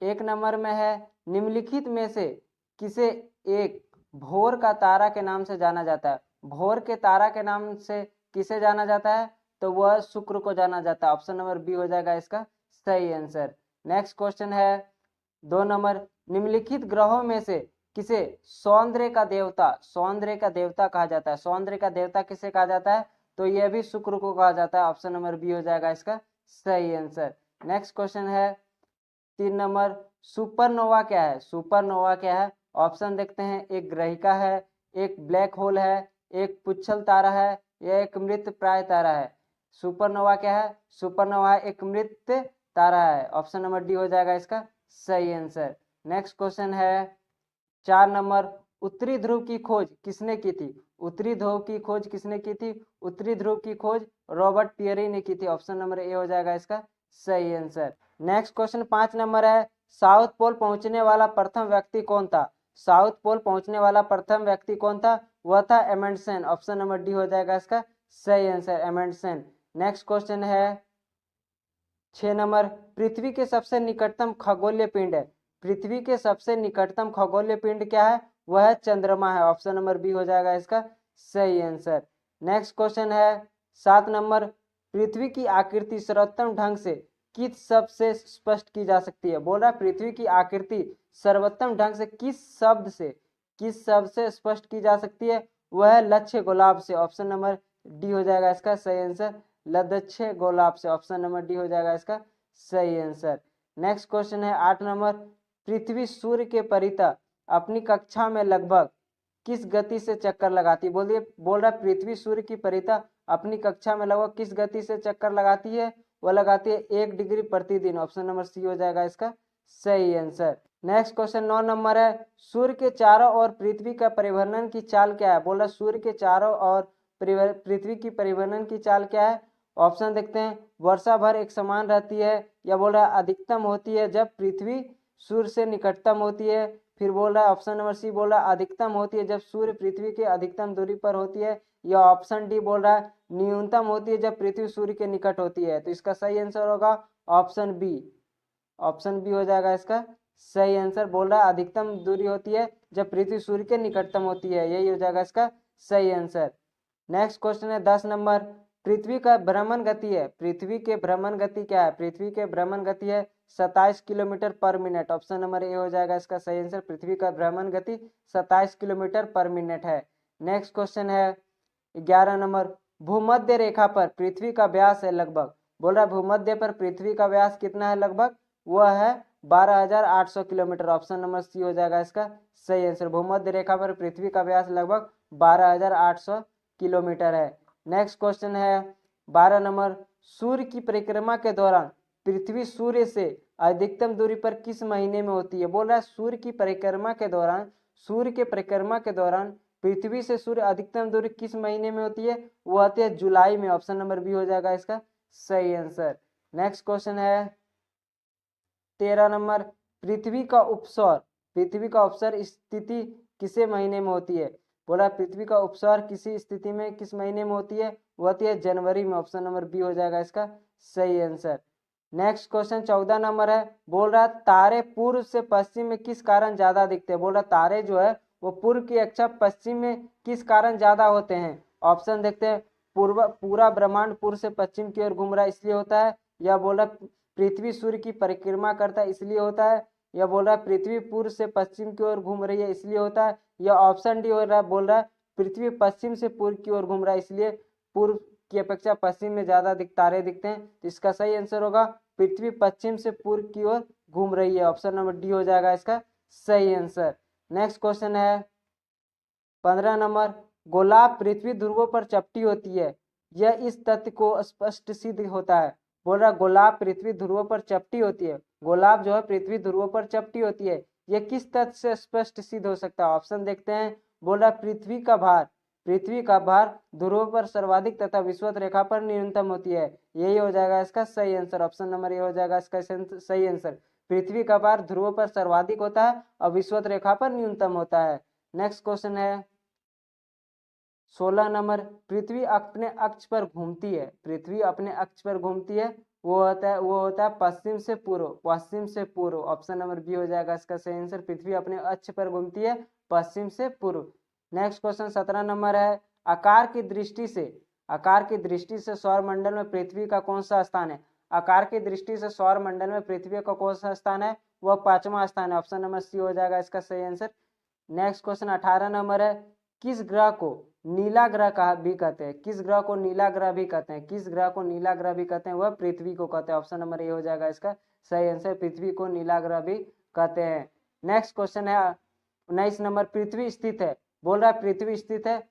एक नंबर में है निम्नलिखित में से किसे एक भोर का तारा के नाम से जाना जाता है। भोर के तारा के नाम से किसे जाना जाता है, तो वह शुक्र को जाना जाता है। ऑप्शन नंबर बी हो जाएगा इसका सही आंसर। नेक्स्ट क्वेश्चन है 2 नंबर, निम्नलिखित ग्रहों में से किसे सौंदर्य का देवता कहा जाता है। सौंदर्य का देवता किसे कहा जाता है, तो यह भी शुक्र को कहा जाता है। ऑप्शन नंबर बी हो जाएगा इसका सही आंसर। नेक्स्ट क्वेश्चन है 3 नंबर, सुपरनोवा क्या है। सुपरनोवा क्या है, ऑप्शन देखते हैं, एक ग्रहिका है, एक ब्लैक होल है, एक पुच्छल तारा है, या एक मृत प्राय तारा है। सुपरनोवा क्या है, सुपरनोवा एक मृत तारा है। ऑप्शन नंबर डी हो जाएगा इसका सही आंसर। नेक्स्ट क्वेश्चन है 4 नंबर, उत्तरी ध्रुव की खोज किसने की थी। उत्तरी ध्रुव की खोज किसने की थी, उत्तरी ध्रुव की खोज रॉबर्ट पियरी ने की थी। ऑप्शन नंबर ए हो जाएगा इसका सही आंसर। नेक्स्ट क्वेश्चन 5 नंबर है, साउथ पोल पहुंचने वाला प्रथम व्यक्ति कौन था। साउथ पोल पहुंचने वाला प्रथम व्यक्ति कौन था, वह था एमंडसन। ऑप्शन नंबर डी हो जाएगा इसका सही आंसर, एमंडसन। नेक्स्ट क्वेश्चन है 6 नंबर, पृथ्वी के सबसे निकटतम खगोलीय पिंड है। पृथ्वी के सबसे निकटतम खगोलीय पिंड क्या है, वह है चंद्रमा है। ऑप्शन नंबर बी हो जाएगा इसका सही आंसर। नेक्स्ट क्वेश्चन है 7 नंबर, पृथ्वी की आकृति सर्वोत्तम ढंग से किस शब्द से स्पष्ट की जा सकती है। बोल रहा है पृथ्वी की आकृति सर्वोत्तम ढंग से किस शब्द से स्पष्ट की जा सकती है, वह है लक्ष्य गुलाब से। ऑप्शन नंबर डी हो जाएगा इसका सही आंसर, लक्ष्य गुलाब से। ऑप्शन नंबर डी हो जाएगा इसका सही आंसर। नेक्स्ट क्वेश्चन है 8 नंबर, पृथ्वी सूर्य के परितः अपनी कक्षा में लगभग किस गति से चक्कर लगाती है। बोल रहा पृथ्वी सूर्य की परितः अपनी कक्षा में लगभग किस गति से चक्कर लगाती है, वह लगाती है 1 डिग्री प्रतिदिन। ऑप्शन नंबर सी हो जाएगा इसका सही आंसर। नेक्स्ट क्वेश्चन 9 नंबर है, सूर्य के चारों ओर पृथ्वी का परिभ्रमण की चाल क्या है। बोल रहा सूर्य के चारों ओर पृथ्वी की परिभ्रमण की चाल क्या है। ऑप्शन देखते हैं, वर्षा भर एक समान रहती है, या बोल रहा है अधिकतम होती है जब पृथ्वी सूर्य से निकटतम होती है। फिर बोल रहा है ऑप्शन नंबर सी बोल रहा है अधिकतम होती है जब सूर्य पृथ्वी के अधिकतम दूरी पर होती है, या ऑप्शन डी बोल रहा है न्यूनतम होती है जब पृथ्वी सूर्य के निकट होती है। तो इसका सही आंसर होगा ऑप्शन बी। ऑप्शन बी हो जाएगा इसका सही आंसर। बोल रहा है अधिकतम दूरी होती है जब पृथ्वी सूर्य के निकटतम होती है, यही हो जाएगा इसका सही आंसर। नेक्स्ट क्वेश्चन है 10 नंबर, पृथ्वी का भ्रमण गति है। पृथ्वी के भ्रमण गति क्या है, पृथ्वी के भ्रमण गति है 27 किलोमीटर पर मिनट। ऑप्शन नंबर ए हो जाएगा इसका सही आंसर, पृथ्वी का भ्रमण गति 27 किलोमीटर पर मिनट है। नेक्स्ट क्वेश्चन है 11 नंबर, भूमध्य रेखा पर पृथ्वी का व्यास है लगभग। बोल रहा भूमध्य पर पृथ्वी का व्यास कितना है लगभग, वह है 12,800 किलोमीटर। ऑप्शन नंबर सी हो जाएगा इसका सही आंसर, भूमध्य रेखा पर पृथ्वी का व्यास लगभग 12,800 किलोमीटर है। नेक्स्ट क्वेश्चन है 12 नंबर, सूर्य की परिक्रमा के दौरान पृथ्वी सूर्य से अधिकतम दूरी पर किस महीने में होती है। बोल रहा है सूर्य की परिक्रमा के दौरान पृथ्वी से सूर्य अधिकतम दूरी किस महीने में होती है, वो होती है जुलाई में। ऑप्शन नंबर बी हो जाएगा इसका सही आंसर। नेक्स्ट क्वेश्चन है 13 नंबर, पृथ्वी का उपसौर स्थिति किसे महीने में होती है। बोला पृथ्वी का उपसौर किसी स्थिति में किस महीने में होती है, वो होती है जनवरी में। ऑप्शन नंबर बी हो जाएगा इसका सही आंसर। नेक्स्ट क्वेश्चन 14 नंबर है, बोल रहा तारे पूर्व से पश्चिम में किस कारण ज्यादा दिखते हैं। बोल रहा तारे जो है वो पूर्व की अपेक्षा पश्चिम में किस कारण ज्यादा होते हैं। ऑप्शन देखते हैं, पूरा ब्रह्मांड पूर्व से पश्चिम की ओर घूम रहा है इसलिए होता है, या बोल रहा पृथ्वी सूर्य की परिक्रमा करता है इसलिए होता है, या बोल रहा है पृथ्वी पूर्व से पश्चिम की ओर घूम रही है इसलिए होता है, या ऑप्शन डी हो रहा है बोल रहा है पृथ्वी पश्चिम से पूर्व की ओर घूम रहा है इसलिए पूर्व की अपेक्षा पश्चिम में ज्यादा तारे दिखते हैं। तो इसका सही आंसर होगा पृथ्वी पश्चिम से पूर्व की ओर घूम रही है। ऑप्शन नंबर डी हो जाएगा इसका सही आंसर। नेक्स्ट क्वेश्चन है 15 नंबर, गोलाब पृथ्वी ध्रुवों पर चपटी होती है, यह इस तथ्य को स्पष्ट सिद्ध होता है। बोल रहा गुलाब पृथ्वी ध्रुवों पर चपटी होती है, गुलाब जो है पृथ्वी ध्रुवों पर चपटी होती है, यह किस तथ्य से स्पष्ट सिद्ध हो सकता है। ऑप्शन देखते हैं, बोल रहा पृथ्वी का भार ध्रुवों पर सर्वाधिक तथा विषुवत रेखा पर न्यूनतम होती है, यही हो जाएगा इसका सही आंसर। ऑप्शन नंबर ए हो जाएगा इसका सही आंसर, पृथ्वी का भार ध्रुवों पर सर्वाधिक होता है और विषुवत रेखा पर न्यूनतम होता है। नेक्स्ट क्वेश्चन है 16 नंबर, पृथ्वी अपने अक्ष पर घूमती है, वो होता है पश्चिम से पूर्व, पश्चिम से पूर्व। ऑप्शन नंबर बी हो जाएगा इसका सही आंसर। पृथ्वी अपने अक्ष पर घूमती है पश्चिम से पूर्व। नेक्स्ट क्वेश्चन 17 नंबर है, आकार की दृष्टि से, आकार की दृष्टि से सौरमंडल में पृथ्वी का कौन सा स्थान है? आकार की दृष्टि से सौरमंडल में पृथ्वी का कौन सा स्थान है? वह 5वां स्थान है। ऑप्शन नंबर सी हो जाएगा इसका सही आंसर। नेक्स्ट क्वेश्चन 18 नंबर है, किस ग्रह को नीला ग्रह कहा भी कहते हैं? किस ग्रह को नीला ग्रह भी कहते हैं? किस ग्रह को नीला ग्रह भी कहते हैं? वह पृथ्वी को कहते हैं। ऑप्शन नंबर ए हो जाएगा इसका सही आंसर। पृथ्वी को नीला ग्रह भी कहते हैं। नेक्स्ट क्वेश्चन है 19 नंबर, पृथ्वी स्थित है, बोल रहा है पृथ्वी स्थित है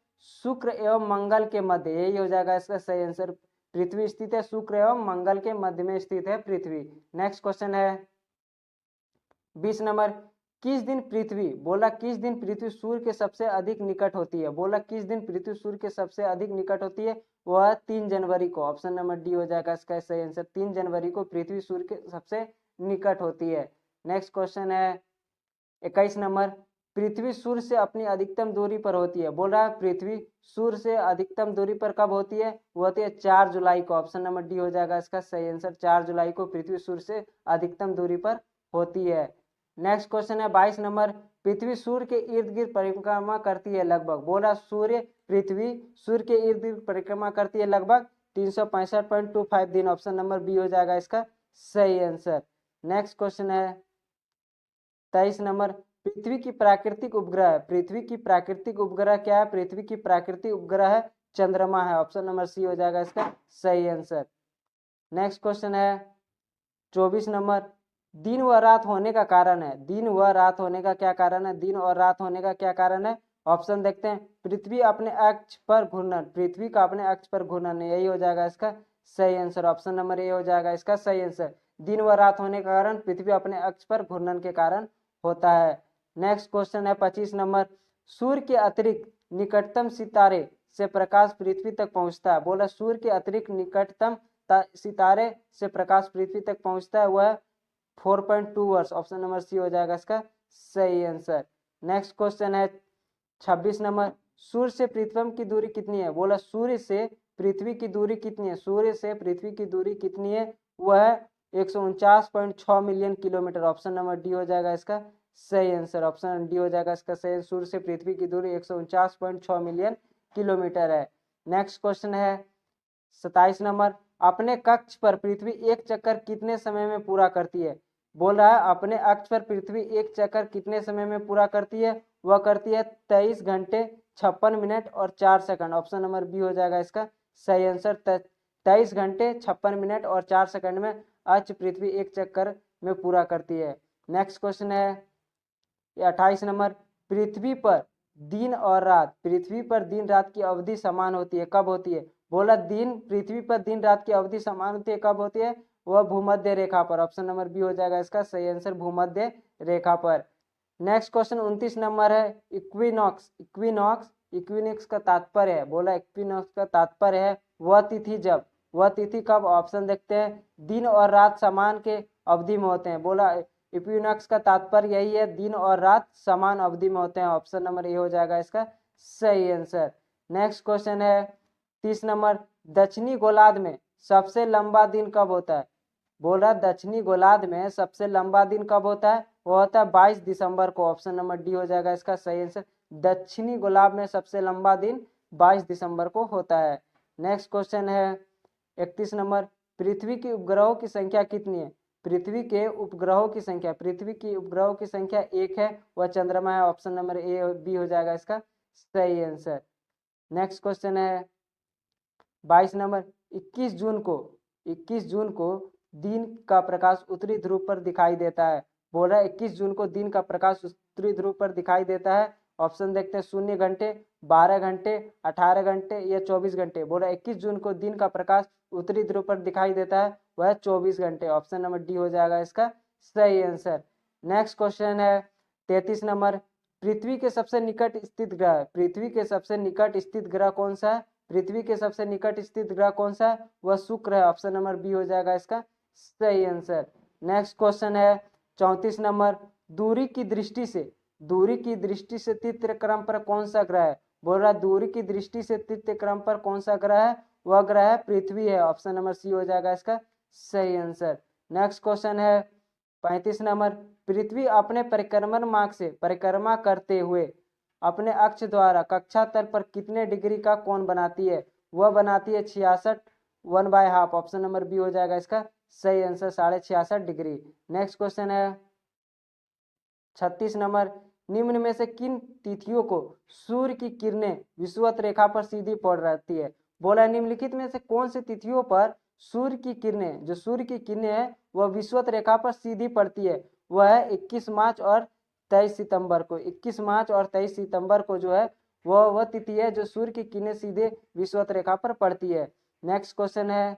शुक्र एवं मंगल के मध्य, यही हो जाएगा इसका सही आंसर। पृथ्वी स्थित है शुक्र एवं मंगल के मध्य में स्थित है पृथ्वी। नेक्स्ट क्वेश्चन है 20 नंबर, किस दिन पृथ्वी, बोला किस दिन पृथ्वी सूर्य के सबसे अधिक निकट होती है? बोला किस दिन पृथ्वी सूर्य के सबसे अधिक निकट होती है? वह 3 जनवरी को। ऑप्शन नंबर डी हो जाएगा इसका सही आंसर। 3 जनवरी को पृथ्वी सूर्य के सबसे निकट होती है। नेक्स्ट क्वेश्चन है 21 नंबर, पृथ्वी सूर्य से अपनी अधिकतम दूरी पर होती है, बोल रहा है पृथ्वी सूर्य से अधिकतम दूरी पर कब होती है? वो होती है 4 जुलाई को। ऑप्शन नंबर डी हो जाएगा इसका सही आंसर। 4 जुलाई को पृथ्वी सूर्य से अधिकतम दूरी पर होती है। नेक्स्ट क्वेश्चन है 22 नंबर, पृथ्वी सूर्य के इर्द गिर्द परिक्रमा करती है लगभग, बोला सूर्य पृथ्वी सूर्य के इर्द गिर्द परिक्रमा करती है लगभग 365.25 दिन। ऑप्शन नंबर बी हो जाएगा इसका सही आंसर। नेक्स्ट क्वेश्चन है 23 नंबर, पृथ्वी की प्राकृतिक उपग्रह है, पृथ्वी की प्राकृतिक उपग्रह क्या है? पृथ्वी की प्राकृतिक उपग्रह है चंद्रमा है। ऑप्शन नंबर सी हो जाएगा इसका सही आंसर। नेक्स्ट क्वेश्चन है 24 नंबर, दिन व रात होने का कारण है, दिन व रात होने का क्या कारण है? दिन और रात होने का क्या कारण है? ऑप्शन देखते हैं, पृथ्वी अपने अक्ष पर घूर्णन, पृथ्वी का अपने अक्ष पर घूर्णन, यही हो जाएगा इसका सही आंसर। ऑप्शन नंबर ए हो जाएगा इसका सही आंसर। दिन व रात होने का कारण पृथ्वी अपने अक्ष पर घूर्णन के कारण होता है। नेक्स्ट क्वेश्चन है 25 नंबर, सूर्य के अतिरिक्त निकटतम सितारे से प्रकाश पृथ्वी तक पहुंचता है, बोला सूर्य के अतिरिक्त निकटतम सितारे से प्रकाश पृथ्वी तक पहुंचता है, वह 4.2 वर्ष। ऑप्शन नंबर सी हो जाएगा इसका सही आंसर। नेक्स्ट क्वेश्चन है 26 नंबर, सूर्य से पृथ्वी की दूरी कितनी है? बोला सूर्य से पृथ्वी की दूरी कितनी है? सूर्य से पृथ्वी की दूरी कितनी है? वह 149.6 million kilometre. Option number D हो जाएगा इसका सही आंसर। ऑप्शन डी हो जाएगा इसका सही। सूर्य से पृथ्वी की दूरी 149.6 मिलियन किलोमीटर है। नेक्स्ट क्वेश्चन है 27 नंबर, अपने कक्ष पर पृथ्वी एक चक्कर कितने समय में पूरा करती है? बोल रहा है अपने अक्ष पर पृथ्वी एक चक्कर कितने समय में पूरा करती है? वह करती है 23 घंटे 56 मिनट और 4 सेकंड। ऑप्शन नंबर बी हो जाएगा इसका सही आंसर। 23 घंटे 56 मिनट और 4 सेकंड में अक्ष पृथ्वी एक चक्कर में पूरा करती है। नेक्स्ट क्वेश्चन है 28 नंबर, पृथ्वी पर दिन और रात, पृथ्वी पर दिन रात की अवधि समान होती है, कब होती है? बोला दिन पृथ्वी पर दिन रात की अवधि समान होती है, कब होती है? वह भूमध्य रेखा पर। ऑप्शन नंबर बी हो जाएगा इसका सही आंसर, भूमध्य रेखा पर। नेक्स्ट क्वेश्चन 29 नंबर है इक्विनॉक्स, इक्विनॉक्स इक्विनॉक्स का तात्पर्य है, बोला इक्विनॉक्स का तात्पर्य है वह तिथि जब, वह तिथि कब? ऑप्शन देखते हैं, दिन और रात समान के अवधि में होते हैं, बोला इक्विनॉक्स का तात्पर्य यही है, दिन और रात समान अवधि में होते हैं। ऑप्शन नंबर ए हो जाएगा इसका सही आंसर। नेक्स्ट क्वेश्चन है 30 नंबर, दक्षिणी गोलार्ध में सबसे लंबा दिन कब होता है? बोल रहा दक्षिणी गोलार्ध में सबसे लंबा दिन कब होता है? वो होता है 22 दिसंबर को। ऑप्शन नंबर डी हो जाएगा इसका सही आंसर। दक्षिणी गोलार्ध में सबसे लंबा दिन 22 दिसंबर को होता है। नेक्स्ट क्वेश्चन है 31 नंबर, पृथ्वी की उपग्रहों की संख्या कितनी है? पृथ्वी के उपग्रहों की संख्या, पृथ्वी की उपग्रहों की संख्या 1 है, वह चंद्रमा है। ऑप्शन नंबर ए बी हो जाएगा इसका सही आंसर। नेक्स्ट क्वेश्चन है 22 नंबर, 21 जून को दिन का प्रकाश उत्तरी ध्रुव पर दिखाई देता है, बोल रहा है 21 जून को दिन का प्रकाश उत्तरी ध्रुव पर दिखाई देता है। ऑप्शन देखते हैं, 0 घंटे, 12 घंटे, 18 घंटे या 24 घंटे। बोल रहा है 21 जून को दिन का प्रकाश उत्तरी ध्रुव पर दिखाई देता है, वह 24 घंटे। ऑप्शन नंबर डी हो जाएगा इसका सही आंसर। नेक्स्ट क्वेश्चन है 33 नंबर, पृथ्वी के सबसे निकट स्थित ग्रह, पृथ्वी के सबसे निकट स्थित ग्रह कौन सा है? पृथ्वी के सबसे निकट स्थित ग्रह कौन सा है? वह शुक्र है। ऑप्शन नंबर बी हो जाएगा इसका सही आंसर। नेक्स्ट क्वेश्चन है 34 नंबर, दूरी की दृष्टि से, दूरी की दृष्टि से तृतीय क्रम पर कौन सा ग्रह है? बोल रहा है दूरी की दृष्टि से तृतीय क्रम पर कौन सा ग्रह है? वह ग्रह है पृथ्वी है। ऑप्शन नंबर सी हो जाएगा इसका सही आंसर। नेक्स्ट क्वेश्चन है 35 नंबर, पृथ्वी अपने परिक्रमण मार्ग से परिक्रमा करते हुए अपने अक्ष द्वारा कक्षा तल पर कितने डिग्री का कोण बनाती है? वह बनाती है 66, 1/2। ऑप्शन नंबर बी हो जाएगा इसका सही आंसर, 66.5 डिग्री। नेक्स्ट क्वेश्चन है 36 नंबर, निम्न में से किन तिथियों को सूर्य की किरणें विषुवत रेखा पर सीधी पड़ रहती है? बोला निम्नलिखित में से कौन सी तिथियों पर सूर्य की किरणें, जो सूर्य की किरणें है वह विषुवत रेखा पर सीधी पड़ती है? वह है 21 मार्च और 23 सितंबर को। 21 मार्च और 23 सितंबर को जो है वह तिथि है जो सूर्य की किरणें सीधे विषुवत रेखा पर पड़ती है। नेक्स्ट क्वेश्चन है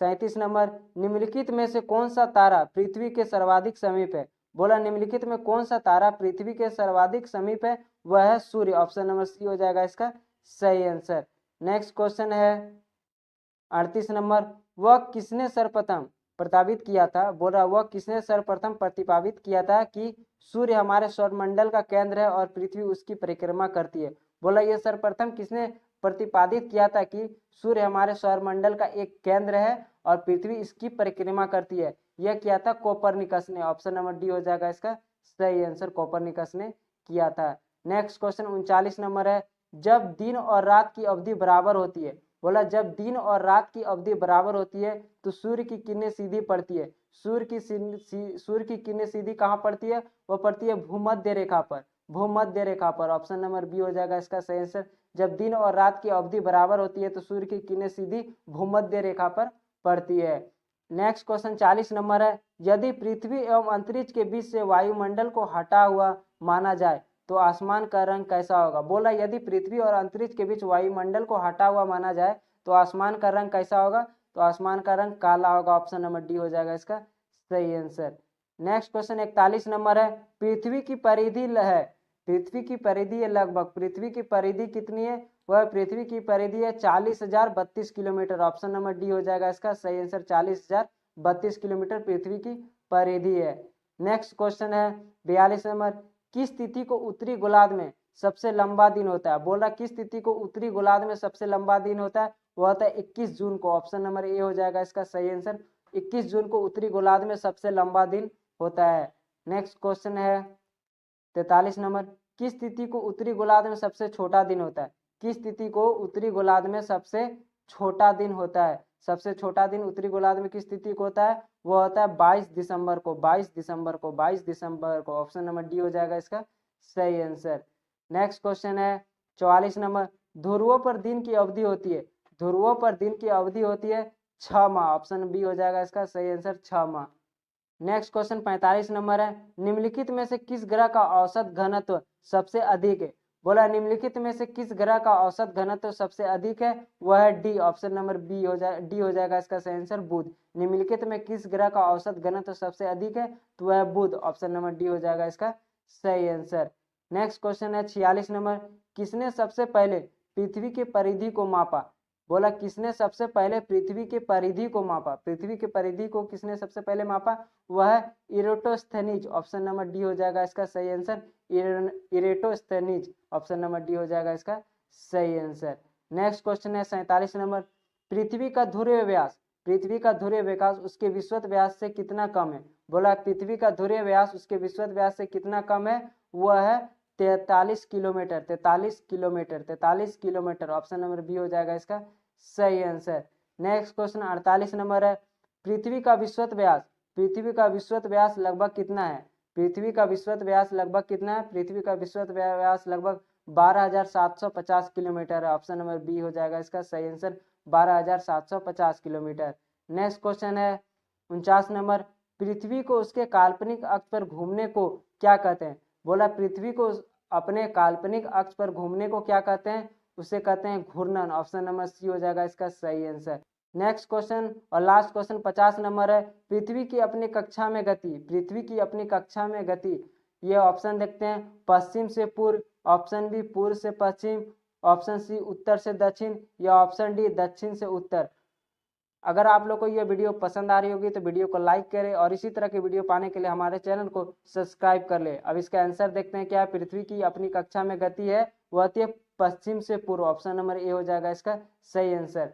37 नंबर, निम्नलिखित में से कौन सा तारा पृथ्वी के सर्वाधिक समीप है? बोला निम्नलिखित में कौन सा तारा पृथ्वी के सर्वाधिक समीप है? वह है सूर्य। ऑप्शन नंबर सी हो जाएगा इसका सही आंसर। नेक्स्ट क्वेश्चन है 38 नंबर, वह किसने सर्वप्रथम प्रतिपादित किया था? बोल रहा वह किसने सर्वप्रथम प्रतिपादित किया था कि सूर्य हमारे सौरमंडल का केंद्र है और पृथ्वी उसकी परिक्रमा करती है? बोला यह सर्वप्रथम किसने प्रतिपादित किया था कि सूर्य हमारे सौरमंडल का एक केंद्र है और पृथ्वी इसकी परिक्रमा करती है? यह किया था कोपरनिकस ने। ऑप्शन नंबर डी हो जाएगा इसका सही आंसर, कोपरनिकस ने किया था। नेक्स्ट क्वेश्चन 39 नंबर है, जब दिन और रात की अवधि बराबर होती है? बोला जब दिन और रात की अवधि बराबर होती है तो सूर्य की किरणें सीधी पड़ती है। सूर्य की किरणें सीधी कहाँ पड़ती है? वह पड़ती है भूमध्य रेखा पर, भूमध्य रेखा पर। ऑप्शन नंबर बी हो जाएगा इसका सही आंसर। जब दिन और रात की अवधि बराबर होती है तो सूर्य की किरणें सीधी भूमध्य रेखा पर पड़ती है। नेक्स्ट क्वेश्चन 40 नंबर है, यदि पृथ्वी एवं अंतरिक्ष के बीच से वायुमंडल को हटा हुआ माना जाए तो आसमान का रंग कैसा होगा? बोला यदि पृथ्वी और अंतरिक्ष के बीच वायुमंडल को हटा हुआ माना जाए तो आसमान का रंग कैसा होगा? तो आसमान का रंग काला होगा। ऑप्शन नंबर डी हो जाएगा इसका सही आंसर। नेक्स्ट क्वेश्चन 41 नंबर है, पृथ्वी की परिधि है, पृथ्वी की परिधि है लगभग, पृथ्वी की परिधि कितनी है? वह पृथ्वी की परिधि है 40,032 किलोमीटर। ऑप्शन नंबर डी हो जाएगा इसका सही आंसर, 40,032 किलोमीटर पृथ्वी की परिधि है। नेक्स्ट क्वेश्चन है 42 नंबर, किस तिथि को उत्तरी गोलार्ध में सबसे लंबा दिन होता है? बोल रहा किस तिथि को उत्तरी गोलार्ध में सबसे लंबा दिन होता है? वह होता है 21 जून को। ऑप्शन नंबर ए हो जाएगा इसका सही आंसर, 21 जून को उत्तरी गोलार्ध में सबसे लंबा दिन होता है। नेक्स्ट क्वेश्चन है 43 नंबर, किस तिथि को उत्तरी गोलार्ध में सबसे छोटा दिन होता है? किस तिथि को उत्तरी गोलार्ध में सबसे छोटा दिन होता है? सबसे छोटा दिन उत्तरी गोलार्ध में किस तिथि को होता है? वो होता है 22 दिसंबर को, 22 दिसंबर को, 22 दिसंबर को। ऑप्शन नंबर डी हो जाएगा इसका सही आंसर। नेक्स्ट क्वेश्चन है 44 नंबर, ध्रुवों पर दिन की अवधि होती है, ध्रुवों पर दिन की अवधि होती है 6 माह। ऑप्शन बी हो जाएगा इसका सही आंसर, 6 माह। नेक्स्ट क्वेश्चन 45 नंबर है, निम्नलिखित में से किस ग्रह का औसत घनत्व सबसे अधिक है? बोला निम्नलिखित में से किस ग्रह का औसत घनत्व सबसे अधिक है? वह है डी। ऑप्शन नंबर बी हो जाए, डी हो जाएगा इसका सही आंसर, बुध। निम्नलिखित में किस ग्रह का औसत घनत्व सबसे अधिक है? तो वह बुध। ऑप्शन नंबर डी हो जाएगा इसका सही आंसर। नेक्स्ट क्वेश्चन है 46 नंबर, किसने सबसे पहले पृथ्वी की परिधि को मापा? बोला किसने सबसे पहले पृथ्वी की परिधि को मापा? पृथ्वी की परिधि को किसने सबसे पहले मापा? वह इरेटोस्थेनीज। ऑप्शन नंबर डी हो जाएगा इसका सही आंसर, इरेटोस्थेनीज। ऑप्शन नंबर डी हो जाएगा इसका सही आंसर। नेक्स्ट क्वेश्चन है 47 नंबर, पृथ्वी का ध्रुवीय व्यास, पृथ्वी का ध्रुवीय व्यास उसके विषुवत व्यास से कितना कम है? बोला पृथ्वी का ध्रुवीय व्यास उसके विषुवत व्यास से कितना कम है? वह है 43 kilometre, 43 kilometre, 43 kilometre. Option number B हो जाएगा इसका सही आंसर। नेक्स्ट क्वेश्चन 48 नंबर है, पृथ्वी का विषुवत व्यास, पृथ्वी का विषुवत व्यास लगभग कितना है? पृथ्वी का विषुवत व्यास लगभग कितना है? पृथ्वी का विषुवत व्यास लगभग 12,750 किलोमीटर है। ऑप्शन नंबर बी हो जाएगा इसका सही आंसर, 12,750 किलोमीटर। नेक्स्ट क्वेश्चन है 49 नंबर, पृथ्वी को उसके काल्पनिक अक्ष पर घूमने को क्या कहते हैं? बोला पृथ्वी को अपने काल्पनिक अक्ष पर घूमने को क्या कहते हैं? उसे कहते हैं घूर्णन। ऑप्शन नंबर सी हो जाएगा इसका सही आंसर। नेक्स्ट क्वेश्चन और लास्ट क्वेश्चन 50 नंबर है, पृथ्वी की अपनी कक्षा में गति, पृथ्वी की अपनी कक्षा में गति। ये ऑप्शन देखते हैं, पश्चिम से पूर्व, ऑप्शन बी पूर्व से पश्चिम, ऑप्शन सी उत्तर से दक्षिण, या ऑप्शन डी दक्षिण से उत्तर। अगर आप लोग को यह वीडियो पसंद आ रही होगी तो वीडियो को लाइक करें और इसी तरह के वीडियो पाने के लिए हमारे चैनल को सब्सक्राइब कर ले। अब इसका आंसर देखते हैं, क्या पृथ्वी की अपनी कक्षा में गति है वह होती है पश्चिम से पूर्व। ऑप्शन नंबर ए हो जाएगा इसका सही आंसर।